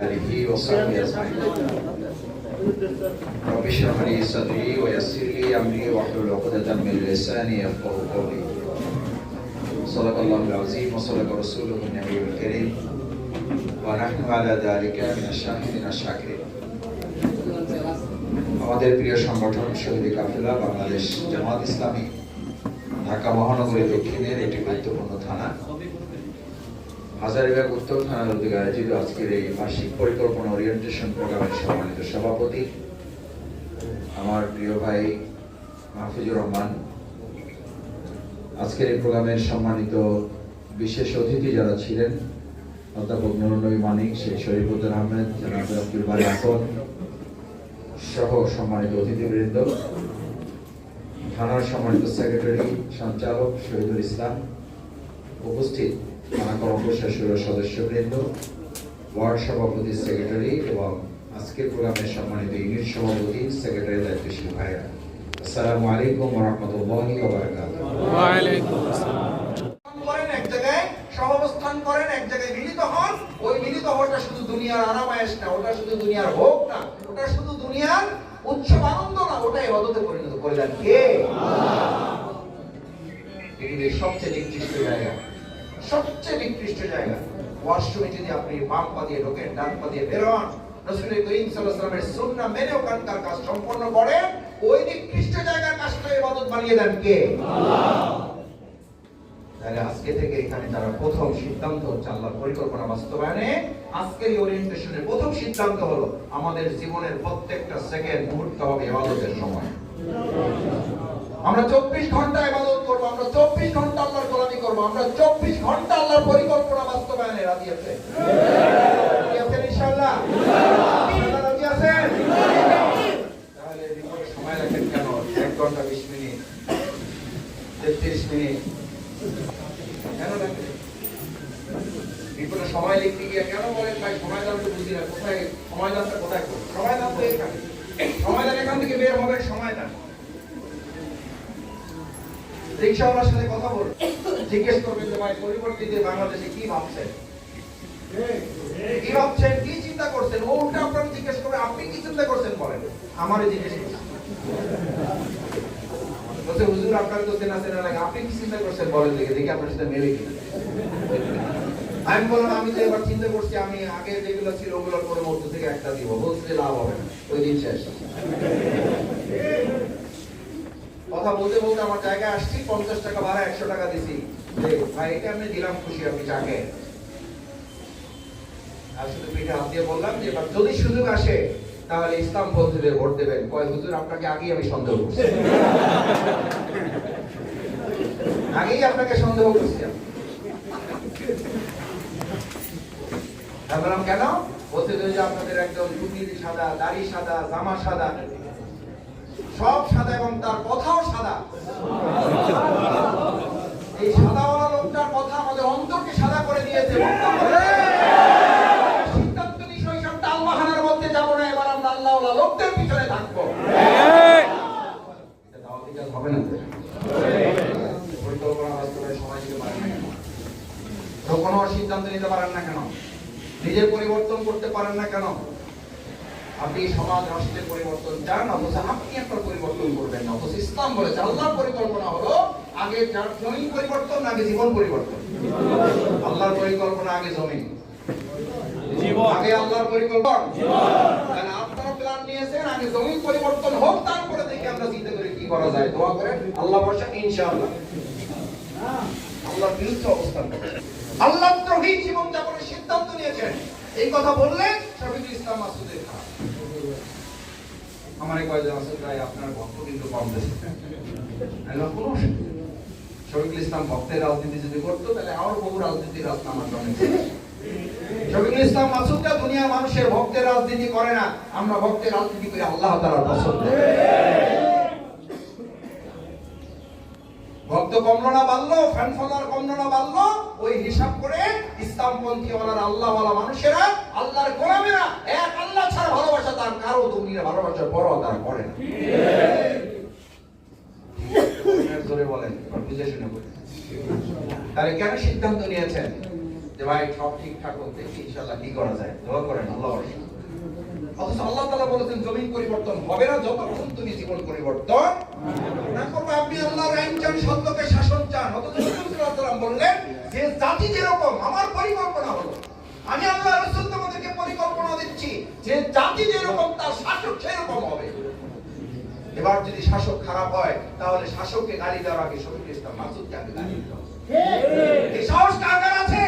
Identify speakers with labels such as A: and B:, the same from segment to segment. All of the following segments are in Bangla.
A: آله وصحبه أجمعين. رب اشرح لي صدري ويسر لي أمري واحلل عقدة من لساني يفقهوا قولي. صدق الله العظيم وصدق رسوله النبي الكريم ونحن على ذلك من الشاهدين الشاكرين. আমাদের প্রিয় সংগঠন শহীদ কাফেলা বাংলাদেশ জামাত ইসলামী ঢাকা মহানগরী দক্ষিণের একটি গুরুত্বপূর্ণ থানা হাজারীবাগ উত্তর থানার উদ্যোগে আয়োজিত আজকের এই বার্ষিক পরিকল্পনা ওরিয়েন্টেশন প্রোগ্রামের সম্মানিত সভাপতি আমার প্রিয় ভাই মাহফুজুর রহমান, আজকের এই প্রোগ্রামের সম্মানিত বিশেষ অতিথি যারা ছিলেন অধ্যাপক নুরুন নবী মানিক, শেখ শরীফুদ্দিন আহমেদ, জনাব আব্দুল বারী আকন সহ সম্মানিত অতিথিবৃন্দ, থানার সম্মানিত সেক্রেটারি সঞ্চালক শহীদুল ইসলাম, উপস্থিত থানা কর্মকর্তা সদস্যবৃন্দ, ওয়ার্ড সভাপতি, সেক্রেটারি এবং আজকের প্রোগ্রামের সম্মানিত ইউনিট সভাপতি, সেক্রেটারি দায়িত্বশীল ভাইরা, আসসালামু আলাইকুম ওয়া রাহমাতুল্লাহি ওয়া বারাকাতুহু। ওয়া আলাইকুম আসসালাম। এক জায়গায় সহাবস্থান করেন, এক জায়গায় মিলিত হন। ওই মিলিত হওয়াটা শুধু দুনিয়ার আরামায়েশ না, ওটা শুধু দুনিয়ার ভোগ না, ওটা শুধু দুনিয়ার উৎসব আনন্দ না, ওটা ইবাদতে পরিণত করে দেন কে? পৃথিবীর সবচেয়ে নিকৃষ্ট জায়গা, সবচেয়ে নিকৃষ্ট জায়গা ওয়াশরুমে যদি আপনি বাম পা দিয়ে ঢোকেন, ডান পা দিয়ে বের হন, রাসূল করিম সাল্লাল্লাহু আলাইহি ওয়াসাল্লামের সুন্নাহ মেনে ওখানকার কাজ সম্পন্ন করেন, ওই নিকৃষ্ট জায়গার কাজটা ইবাদত বানিয়ে দেন কে? আল্লাহ। তাহলে আজকে থেকে এখানে যারা প্রথম সিদ্ধান্ত হচ্ছে আল্লাহর পরিকল্পনা বাস্তবায়নে, আজকের এই ওরিয়েন্টেশনের প্রথম সিদ্ধান্ত হলো আমাদের জীবনের প্রত্যেকটা সেকেন্ড মুহূর্ত হবে ইবাদতের সময়। আমরা 24 ঘন্টা ইবাদত করব, আমরা 24 ঘন্টা আল্লাহর গোলামি করব, আমরা 24 ঘন্টা আল্লাহর পরিকল্পনা বাস্তবায়নে রাজি আছে? রাজি আছেন ইনশাআল্লাহ? ইনশাআল্লাহ রাজি আছেন? তাহলে রিপোর্টে সময় রাখেন কেন? 1 ঘন্টা 20 মিনিট, 33 মিনিট কেন রাখেন? রিপোর্টে সময় লিখতে গিয়ে কেন বলেন ভাই সমাধান তো বুঝি না, কোথায় সমাধানটা কোথায় করব? সমাধান তো এখানে, সমাধান এখান থেকে বের হবে, সমাধান রিকশাওয়ালার সাথে কথা বলুন, জিজ্ঞেস করবেন যে ভাই পরিবর্তিত বাংলাদেশে কি ভাবছেন, কি ভাবছেন, কি চিন্তা করছেন? ও উল্টা আপনাকে জিজ্ঞেস করবে আপনি কি চিন্তা করছেন বলেন, আমারই জিজ্ঞেস করছেন। বলছে হুজুর আপনার তো চেনা চেনা লাগে, আপনি কি চিন্তা করছেন বলেন, দেখে দেখি আপনার সাথে মেলে কিনা। আমি বললাম আমি তো এবার চিন্তা করছি আমি আগে যেগুলো ছিল ওগুলোর পরে মধ্য থেকে একটা দিব, বলছে লাভ হবে না, ওই দিন শেষ। কথা বলতে বলতে আমার জায়গায় আসছি, 50 টাকা ভাড়া 100 টাকা দিছি, ভাই এটা আমি দিলাম, খুশি আপনি যাকে। আর শুধু পিঠে হাত দিয়ে বললাম যে এবার যদি সুযোগ আসে তাহলে ইসলাম বন্ধুদের ভোট দেবেন। কয় হুজুর আপনাকে আগেই আমি সন্দেহ করছি, আগেই আপনাকে সন্দেহ করছি। বললাম কেন? বলতে যে আপনাদের একদম টুপি সাদা, দাড়ি সাদা, জামা সাদা, সব সাদা এবং তার কথাও সাদা। এই সাদাওয়ালা লোকটার কথা আমাদের অন্তরকে সাদা করে দিয়েছে। সিদ্ধান্ত নিয়ে সব টালবাহানার মধ্যে যাবো না, এবার আমরা আল্লাহওয়ালা লোকদের পিছনে থাকবো। হবে না পরিকল্পনা বাস্তবায়নে সময় দিতে পারেন না কেন? কোনো সিদ্ধান্ত নিতে পারেন না কেন? নিজের পরিবর্তন করতে পারেন না কেন? আপনি সমাজ রাষ্ট্রের পরিবর্তন চান, অথচ আপনি আপনার পরিবর্তন করবেন না। অথচ ইসলাম বলেছে আল্লাহর পরিকল্পনা হলো আগে জমিন পরিবর্তন, আগে জীবন পরিবর্তন। আল্লাহর পরিকল্পনা আগে জমিন, আগে আল্লাহর পরিকল্পনা জীবন। আপনারা প্ল্যান নিয়েছেন আগে জমিন পরিবর্তন হোক, তারপরে দেখি আমরা চিন্তা করি কি করা যায়। দোয়া করেন, আল্লাহ ভরসা ইনশাআল্লাহ। আল্লাহর বিরুদ্ধে অবস্থান করেন, আল্লাহ ত্রহী জীবন যাপনের সিদ্ধান্ত নিয়েছেন। এই কথা বললে শফিকুল ইসলাম মাসুদের খারাপ। আমার কয়েকজন আছে ভাই আপনার ভক্ত কিন্তু কম দেশে, শফিকুল ইসলাম ভক্তের রাজনীতি যদি করতো তাহলে আরো বহু রাজনীতির রাস্তা আমার জন্য। শফিকুল ইসলাম মাসুদরা দুনিয়ার মানুষের ভক্তের রাজনীতি করে না, আমরা ভক্তের রাজনীতি করি আল্লাহ তাআলার পছন্দ। ভক্ত কমলো না বাড়লো, ফ্যান ফলোয়ার কমলো না বাড়লো, ওই হিসাব করে ইসলামপন্থী ওয়ালারা আল্লাহওয়ালা মানুষেরা, আল্লাহর গোলামেরা এক আল্লাহ ছাড়া ভালোবাসা তার কারো দুনিয়ার ভালোবাসার বড় তারা করে না। ধরে বলেন বুঝে শুনে বলেন। তাহলে কেন সিদ্ধান্ত নিয়েছেন যে ভাই সব ঠিকঠাক হচ্ছে, ইনশাআল্লাহ কি করা যায়, দোয়া করেন আল্লাহ। অথচ আল্লাহ তাআলা বলেছেন জমিন পরিবর্তন হবে না যতক্ষণ তুমি জীবন পরিবর্তন না করবে। আপনি আল্লাহর আইন চান, সত্যকে শাসন চান, অথচ রাসূল সাল্লাল্লাহু আলাইহি ওয়াসাল্লাম বললেন যে জাতি যেরকম আমার পরিকল্পনা হলো, আমি আল্লাহ রাসূল তোমাদেরকে পরিকল্পনা দিচ্ছি যে জাতি যেরকম তার শাসক সেরকম হবে। এবার যদি শাসক খারাপ হয় তাহলে শাসককে গালি দেওয়ার আগে শফিকুল ইসলাম মাসুদকে আগে গালি দিতে হবে। এই সাহস কার আছে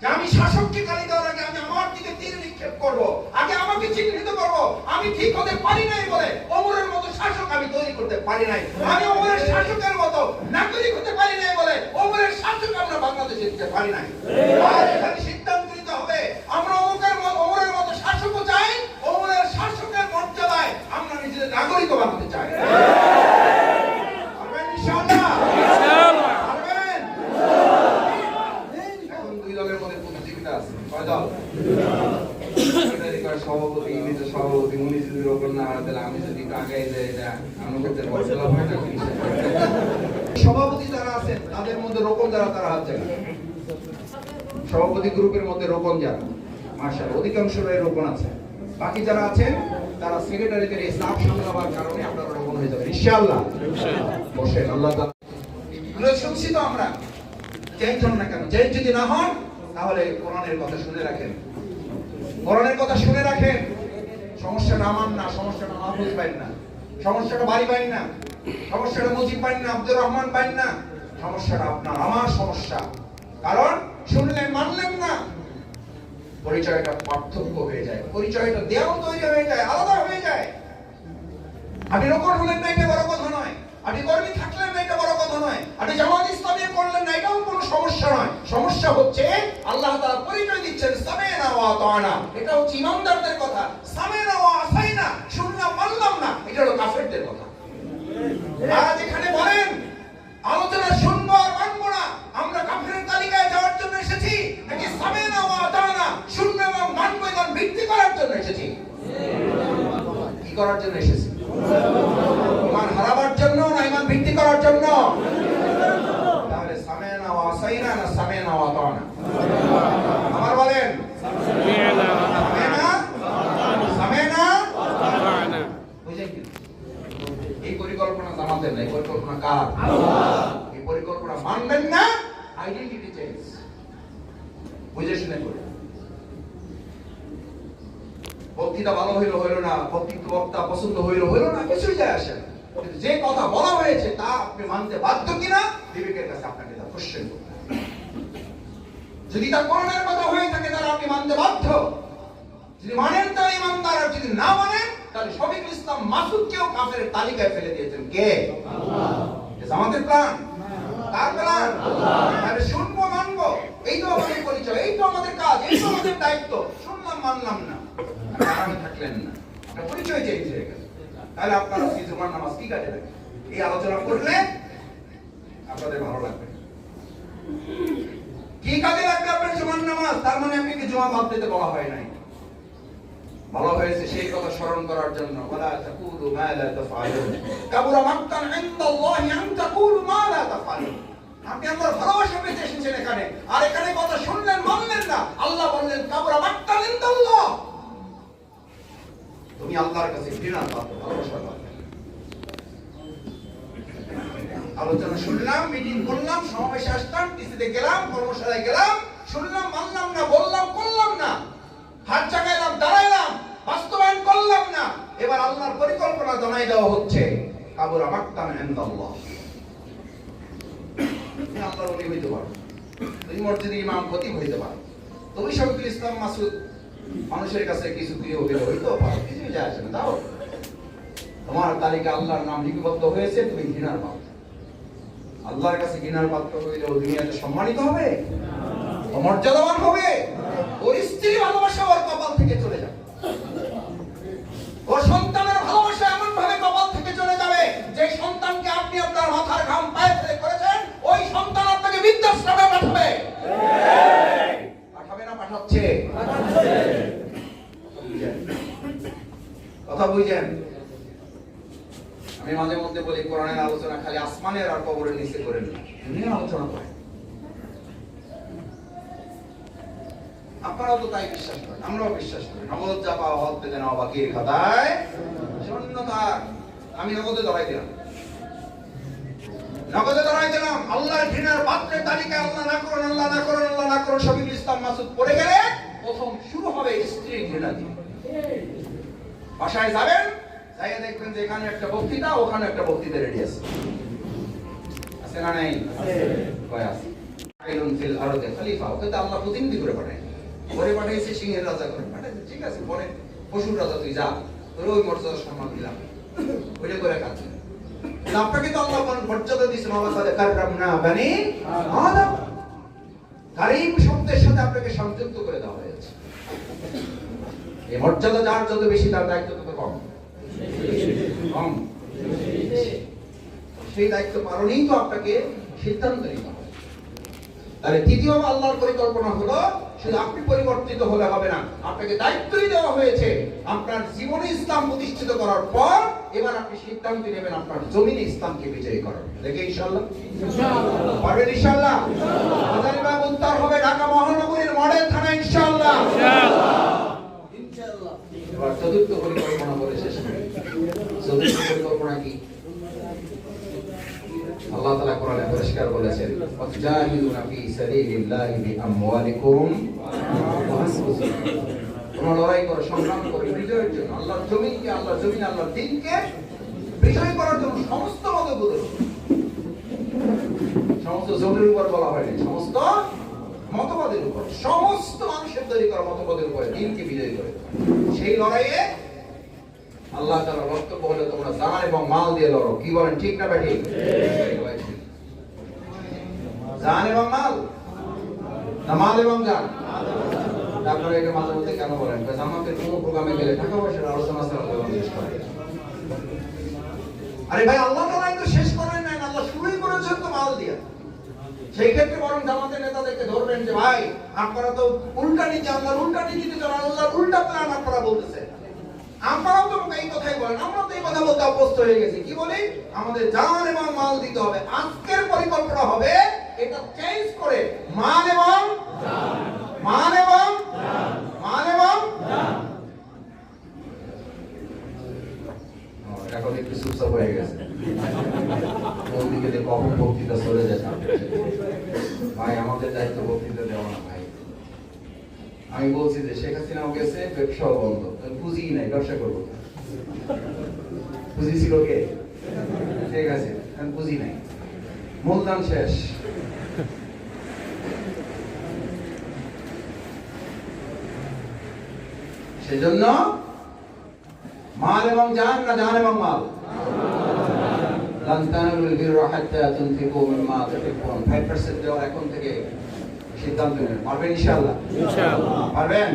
A: যে আমি শাসককে গালি দেওয়ার আগে আমি আমার দিকে তীর নিক্ষেপ করব, আগে আমাকে চিহ্নিত করব। আমি ঠিক হতে পারি নাই বলে ওমরের মতো শাসক আমি তৈরি করতে পারি নাই, আমি ওমরের শাসকের মতো নাগরিক হতে পারি নাই বলে ওমরের শাসক আমরা বাংলাদেশে দিতে পারি নাই। আর এখানে সিদ্ধান্ত নিতে হবে আমরা ওমরের মতো শাসকও চাই, ওমরের শাসকের মর্যাদায় আমরা নিজেদের নাগরিকও বানাতে চাই। পারবেন ইনশাআল্লাহ? পারবেন? এখন দুই দলের মধ্যে প্রতিযোগিতা আছে। কয় দল? সভাপতি, সভাপতি উনি যদি রোপণ না হয় তাহলে আমি যদি আগাই যাই, আমরা করতে হয় না। সভাপতি যারা আছেন তাদের মধ্যে রোপণ যারা, তারা হাত জায়গা। সভাপতি গ্রুপের মধ্যে রোপণ যারা, মাশাআল্লাহ অধিকাংশরাই রোপণ আছে। বাকি যারা আছেন তারা সেক্রেটারিদের এই চাপ সামলাবার কারণে আপনারা রোপণ হয়ে যাবেন ইনশাআল্লাহ। বসেন, আল্লাহ তাআলা শুনছি তো আমরা, চেঞ্জ হন না কেন? চেঞ্জ যদি না হন তাহলে কোরআনের কথা শুনে রাখেন, কোরআনের কথা শুনে রাখেন। সমস্যাটা আমার না, সমস্যাটা মাহফুজ পাইন না, সমস্যাটা বাড়ি পাইন না, সমস্যাটা মুজিব পাইন না, আব্দুর রহমান পাইন না, সমস্যাটা আপনার আমার সমস্যা। কারণ শুনলেন মানলেন না, পরিচয়টা পার্থক্য হয়ে যায়, পরিচয়টা দেওয়া তৈরি হয়ে যায়, আলাদা হয়ে যায়। আপনি রোকন হলেন না, এটা বড় কথা নয়। আপনি কর্মী থাকলেন না, এটা বড় কথা নয়। আপনি জামাত ইসলামী করলেন না, এটাও কোনো সমস্যা নয়। সমস্যা হচ্ছে আল্লাহ তাআলা পরিচয় দিচ্ছেন সামি'না ওয়া আতা'না, এটা হচ্ছে ইমানদারদের কথা। সামি'না ওয়া আসাইনা, শুনলাম মানলাম না, এটা হলো কাফেরদের কথা। আজ এখানে বলেন আলোচনা শুনবো আর মানবো না, আমরা কাফেরের তালিকায় যাওয়ার জন্য এসেছি নাকি সামি'না ওয়া আতা'না শুনবো এবং মানবো এবং ভিত্তি করার জন্য এসেছি? কি করার জন্য এসেছি? ইমান হারাবার জন্য না ইমান ভিত্তি করার জন্য? তাহলে সামি'না ওয়া আসাইনা না সামি'না ওয়া আতা'না? আমার বলেন সামি'না সামি'না আতা'না। বুঝেন কি? এই পরিকল্পনা জামাতের না, এই পরিকল্পনা কার? এই পরিকল্পনা মানবেন না, আইডেন্টিটি চেঞ্জ। বুঝে শুনে করুন। বক্তৃতা ভালো হইলো না, বক্তা পছন্দ হইলো না, কিছুই যায় আসে না। কিন্তু যে কথা বলা হয়েছে তা আপনি মানতে বাধ্য কিনা বিবেকের কাছে আপনাকে তা কোশ্চেন করতে হবে। যদি তা কোরআনের কথা হয়ে থাকে তাহলে আপনি মানতে বাধ্য। যদি মানেন তাহলে ইমানদার, আর যদি না মানেন তাহলে শফিকুল ইসলাম মাসুদকেও কাফের তালিকায় ফেলে দিয়েছেন কে? আল্লাহ। জামাতের প্ল্যান কার প্ল্যান? আল্লাহ। তাহলে শুনবো মানবো, এই তো আমাদের পরিচয়, এই তো আমাদের কাজ, এই তো আমাদের দায়িত্ব। শুনলাম মানলাম না, আপনি থাকলেন না, আপনার পরিচয় চেঞ্জ হয়ে গেল। তাহলে আপনার কি জুমার নামাজ কি কাজে লাগে? এই আলোচনা করলে আপনাদের ভালো লাগবে। কি কাজে লাগবে আপনার জুমার নামাজ? তার মানে আপনি কি জুমা বাদ দিতে বলা হয় নাই, বলা হয়েছে সেই কথা স্মরণ করার জন্য। ওয়ালা তাকুলু মা লা তাফআলুন কাবুরা মাক্তান ইনদাল্লাহি আন তাকুলু মা লা তাফআলুন। আপনি আল্লাহর ভালোবাসা পেতে এসেছেন এখানে, আর এখানে কথা শুনলেন মানলেন না। আল্লাহ বললেন কাবুরা মাক্তান ইনদাল্লাহ, তুমি আল্লাহর কাছে ঘৃণার পাত্র, ভালোবাসার পাত্র। আলোচনা শুনলাম, মিটিং করলাম, সমাবেশে আসলাম, টিসিতে গেলাম, কর্মশালায় গেলাম, শুনলাম মানলাম না, বললাম করলাম না, হাত জাগাইলাম দাঁড়াইলাম, বাস্তবায়ন করলাম না। এবার আল্লাহর পরিকল্পনা জানাই দেওয়া হচ্ছে কাবুরা মাক্তান ইনদাল্লাহ। তুমি আল্লাহর ওলি হইতে পারো, তুমি মসজিদের ইমাম খতিব হইতে পারো, তুমি শফিকুল ইসলাম মাসুদ মানুষের কাছে কিছু প্রিয় হইতেও পারো, কিছুই যায় আসে না। তাও তোমার তালিকা আল্লাহর নাম লিপিবদ্ধ হয়েছে, তুমি ঘৃণার পাত্র। আল্লাহর কাছে ঘৃণার পাত্র হইলেও দুনিয়াতে সম্মানিত হবে, অমর্যাদাবান হবে, ওর স্ত্রী ভালোবাসা ওর কপাল থেকে চলে যাবে, ওর সন্তানের ভালোবাসা এমন ভাবে কপাল থেকে চলে যাবে যে সন্তানকে আপনি আপনার মাথার ঘাম পায়ে ফেলে করেছেন, ওই সন্তান আপনাকে বৃদ্ধাশ্রমে পাঠাবে। পাঠাবে না পাঠাচ্ছে? কথা বুঝেন? আমি মাঝে মধ্যে বলি কোরআনের আলোচনা খালি আসমানের আর কবরের নিচে করেন না, দুনিয়ার আলোচনা করেন। আপনারাও তো তাই বিশ্বাস করেন, আমরাও বিশ্বাস করি। নগদ যা পাওয়া হত পেতে নাও বাকির খাতায় শূন্য থাক। আমি নগদে ধরাই দিলাম, নগদে ধরাই দিলাম। আল্লাহর ঘৃণার পাত্রের তালিকায় আল্লাহ না করুন, আল্লাহ না করুন, আল্লাহ না করুন শফিকুল ইসলাম মাসুদ পড়ে গেলে প্রথম শুরু হবে স্ত্রীর ঘৃণা দিয়ে। বাসায় যাবেন, যাইয়া দেখবেন যে এখানে একটা বক্তৃতা, ওখানে একটা বক্তৃতা রেডি আছে। আছে না নাই? কয় আছে। আইলুন ফিল আরদে খলিফা, ওকে তো আল্লাহ প্রতিনিধি করে পাঠায়। ওরে পাঠাইছে সিংহের রাজা করে পাঠাইছে, ঠিক আছে, বনে পশুর রাজা তুই যা, তোর ওই মর্যাদা সম্মান দিলাম, ওইটা করে কাজ। আপনাকে তো আল্লাহ মর্যাদা দিয়েছেন, আল্লাহ তাআলা কাররামনা বানি আদম, কারীম শব্দের সাথে আপনাকে সংযুক্ত করে দেওয়া হয়েছে। এই মর্যাদা যার যত বেশি, তার দায়িত্ব তত কম। কম সেই দায়িত্ব পালনেই তো আপনাকে সিদ্ধান্ত নিতে হবে। তাহলে তৃতীয় আল্লাহর পরিকল্পনা হলো শুধু আপনি পরিবর্তিত হলে হবে না, আপনাকে দায়িত্বই দেওয়া হয়েছে আপনার জীবনে ইসলাম প্রতিষ্ঠিত করার পর এবার আপনি সিদ্ধান্ত নেবেন আপনার জমিনে ইসলামকে বিজয়ী করার। দেখে ইনশাআল্লাহ পারবেন? ইনশাআল্লাহ হাজারীবাগ উত্তর হবে ঢাকা মহানগরীর মডেল থানা, ইনশাআল্লাহ। এবার চতুর্থ পরিকল্পনা বলে শেষ করি। চতুর্থ পরিকল্পনা কি? আল্লাহ তাআলা কোরআনে পরিষ্কার বলেছেন, ওয়াজাহিদুনা ফি সাবিলিল্লাহি বিআমওয়ালিকুম ওয়া আনফুসিকুম। তোমরা লড়াই করো, সংগ্রাম করো বিজয়ের জন্য, আল্লাহর জমিনকে, আল্লাহর জমিন, আল্লাহর দ্বীনকে বিজয় করার জন্য। সমস্ত মতভেদের, সমস্ত জমির উপর বলা হয়নি, সমস্ত মতবাদের উপর, সমস্ত মানুষের তৈরি করা মতবাদের উপরে দ্বীনকে বিজয় করে। সেই লড়াইয়ে আল্লাহ তাআলা বক্তব্য হলো তোমরা জান এবং মাল দিয়ে লড়ো। কি বলেন, ঠিক না বেঠি? জান এবং মাল না মাল এবং জান? আপনারা এটা মাঝে মধ্যে কেন বলেন? জামাতের কোন প্রোগ্রামে গেলে টাকা পয়সার আলোচনা ছাড়া শেষ করে। আরে ভাই, আল্লাহ তাআলাই তো শেষ করেন নাই, আল্লাহ শুরুই করেছেন তো মাল দিয়ে। সেই ক্ষেত্রে বরং জামাতের নেতাদেরকে ধরবেন যে ভাই আপনারা তো উল্টা নীতি, আল্লাহর উল্টা নীতিতে যারা, আল্লাহর উল্টা প্ল্যান আপনারা বলতেছেন। আমরাও তো এই কথাই বলেন, আমরা তো এই কথা বলতে অভ্যস্ত হয়ে গেছি। কি বলি? আমাদের জান এবং মাল দিতে হবে। আজকের পরিকল্পনা হবে এটা চেঞ্জ করে মাল এবং জান, মাল এবং জান, মাল এবং জান। এখন একটু চুপচাপ হয়ে গেছে, কোন দিকে যে কখন বক্তৃতা চলে যায়। ভাই আমাদের দায়িত্ব বক্তৃতা দেওয়া না ভাই। আমি বলছি যে শেখ হাসিনাও গেছে, ব্যবসাও বন্ধ, পুঁজি নাই, ব্যবসা করবো। পুঁজি ছিল কে? ঠিক আছে, পুঁজি নাই, মূলধন শেষ। সেজন্য মাল এবং জান না জান এবং মাল? লান তানালুল বিররা হাত্তা তুনফিকু মিম্মা তুহিব্বুন। 5% দেওয়ার এখন থেকে সিদ্ধান্ত নেন। পারবেন ইনশাআল্লাহ? ইনশাআল্লাহ পারবেন।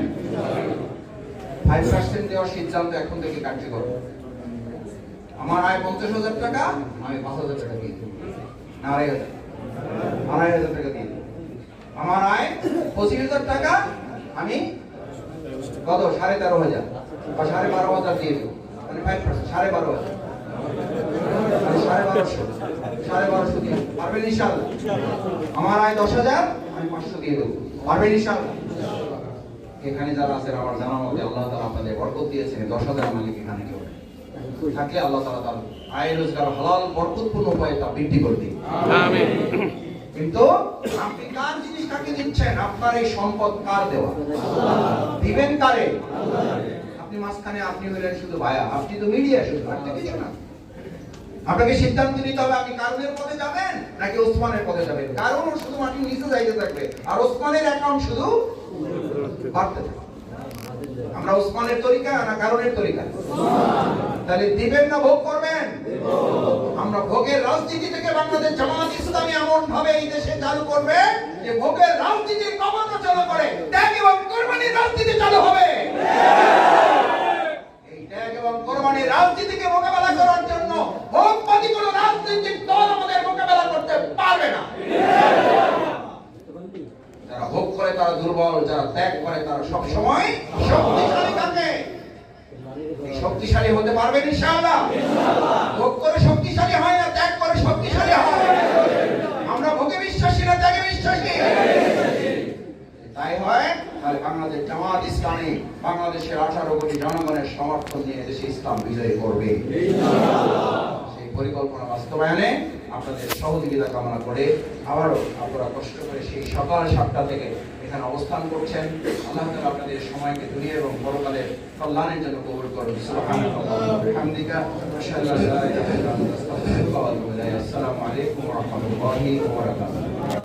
A: 5% দেওয়ার সিদ্ধান্ত এখন থেকে কার্যকর। আমার আয় 50,000 টাকা, আমি 5,000 টাকা দিয়ে দেব, না 2,500 টাকা দিয়ে দেব। আমার আয় 25,000 টাকা, আমি কত 13,500 বা 12,500 দিয়ে দেব, মানে 5%, 12,500, 12,500 দিয়ে। পারবেন ইনশাআল্লাহ? আমার আয় 10,000, আমি 500 দিয়ে দেব। পারবেন ইনশাআল্লাহ? এখানে যারা আছেন আমার জানা মতে আল্লাহ তাআলা আপনাদের বরকত দিয়েছেন। 10,000 মালিক এখানে কেউ থাকলে আল্লাহ তাআলা তার আয় রোজগার হালাল বরকতপূর্ণ উপায়ে তা বৃদ্ধি করে দিন। আমিন। কিন্তু আপনি কার জিনিস কাকে দিচ্ছেন? আপনার এই সম্পদ কার দেওয়া? দিবেন কারে? আপনি মাঝখানে, আপনি হলেন শুধু ভায়া, আপনি তো মিডিয়া শুধু, আর কিছু না। আপনাকে সিদ্ধান্ত নিতে হবে আপনি কারুনের পথে যাবেন নাকি ওসমানের পথে যাবেন। কারণ শুধু মাটির নিচে যাইতে থাকবে আর ওসমানের অ্যাকাউন্ট শুধু বাড়তে থাকবে। আমরা ওসমানের তরিকা না কারুনের তরিকা? তাহলে দিবেন না ভোগ করবেন? আমরা ভোগের রাজনীতি থেকে বাংলাদেশ জামাত ইসলামী এমন ভাবে এই দেশে চালু করবে যে ভোগের রাজনীতির কমানো চালু করে ত্যাগ এবং কোরবানির রাজনীতি চালু হবে। এই ত্যাগ এবং কোরবানির রাজনীতিকে মোকাবেলা করার জন্য ভোগবাদী কোনো রাজনৈতিক দল আমাদের মোকাবেলা করতে পারবে না। যারা ভোগ করে তারা দুর্বল, যারা ত্যাগ করে তারা সব সময় শক্তিশালী থাকে। এই শক্তিশালী হতে পারবেন ইনশাআল্লাহ? ভোগ করে শক্তিশালী হয় না, ত্যাগ করে শক্তিশালী হয়। আমরা ভোগে বিশ্বাসী না ত্যাগে বিশ্বাসী? তাই হয় তাহলে বাংলাদেশ জামাত ইসলামী বাংলাদেশের 18 কোটি জনগণের সমর্থন নিয়ে দেশে ইসলাম বিজয় করবে। সেই পরিকল্পনা বাস্তবায়নে আপনাদের সহযোগিতা কামনা করে আবারও আপনারা কষ্ট করে সেই সকাল 7টা থেকে এখানে অবস্থান করছেন। আল্লাহ তাআলা আপনাদের সময়কে দুনিয়া এবং পরকালের কল্যাণের জন্য কবুল করুন। সুবহানাল্লাহি ওয়া বিহামদিহি আশহাদু আল্লা ইলাহা ইল্লা আনতা আস্তাগফিরুকা ওয়া আতুবু ইলাইক। আসসালামু আলাইকুম ওয়া রাহমাতুল্লাহি ওয়া বারাকাতুহু।